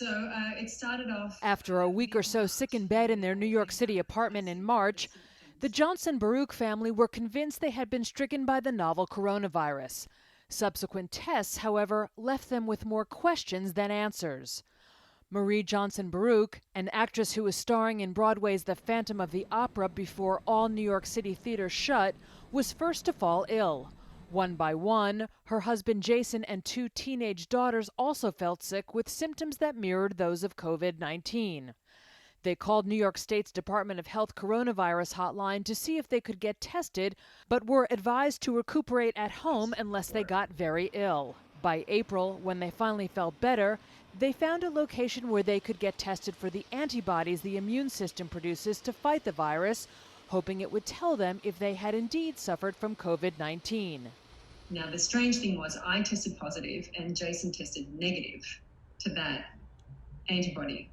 It started off After a week or so sick in bed in their New York City apartment in March, the Johnson Baruch family were convinced they had been stricken by the novel coronavirus. Subsequent tests, however, left them with more questions than answers. Marie Johnson Baruch, an actress who was starring in Broadway's The Phantom of the Opera before all New York City theaters shut, was first to fall ill. One by one, her husband Jason and two teenage daughters also felt sick with symptoms that mirrored those of COVID-19. They called New York State's Department of Health coronavirus hotline to see if they could get tested, but were advised to recuperate at home unless they got very ill. By April, when they finally felt better, they found a location where they could get tested for the antibodies the immune system produces to fight the virus, hoping it would tell them if they had indeed suffered from COVID-19. Now, the strange thing was I tested positive and Jason tested negative to that antibody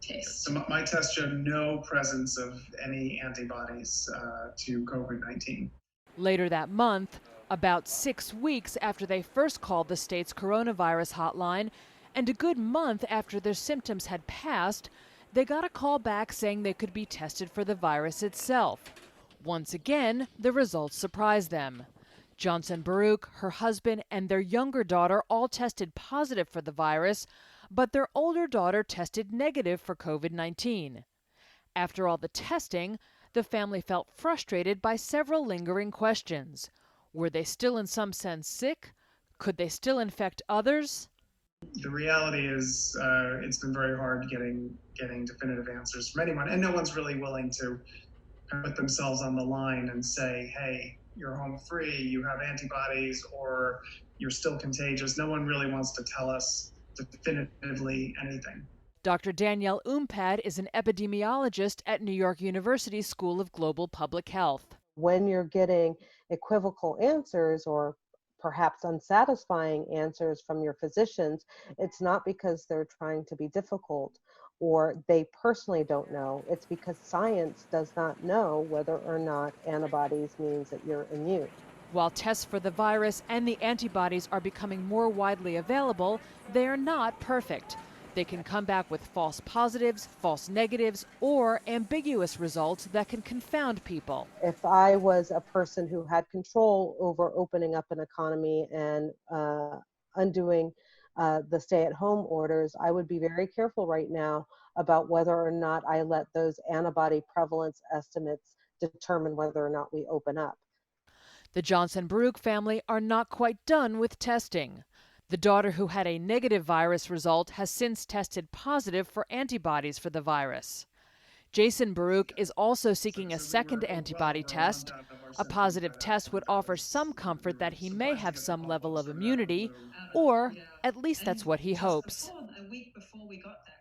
test. So my test showed no presence of any antibodies to COVID-19. Later that month, about 6 weeks after they first called the state's coronavirus hotline, and a good month after their symptoms had passed, they got a call back saying they could be tested for the virus itself. Once again, the results surprised them. Johnson Baruch, her husband, and their younger daughter all tested positive for the virus, but their older daughter tested negative for COVID-19. After all the testing, the family felt frustrated by several lingering questions. Were they still in some sense sick? Could they still infect others? The reality is it's been very hard getting definitive answers from anyone, and no one's really willing to put themselves on the line and say, hey, you're home free, you have antibodies, or you're still contagious. No one really wants to tell us definitively anything. Dr. Danielle Umpad is an epidemiologist at New York University School of Global Public Health. When you're getting equivocal answers or perhaps unsatisfying answers from your physicians, it's not because they're trying to be difficult or they personally don't know. It's because science does not know whether or not antibodies means that you're immune. While tests for the virus and the antibodies are becoming more widely available, they are not perfect. They can come back with false positives, false negatives, or ambiguous results that can confound people. If I was a person who had control over opening up an economy and undoing the stay-at-home orders, I would be very careful right now about whether or not I let those antibody prevalence estimates determine whether or not we open up. The Johnson Baruch family are not quite done with testing. The daughter who had a negative virus result has since tested positive for antibodies for the virus. Jason Baruch is also seeking a second antibody test. A positive test would offer some comfort that he may have some level of immunity, or at least that's what he hopes. A week before we got that,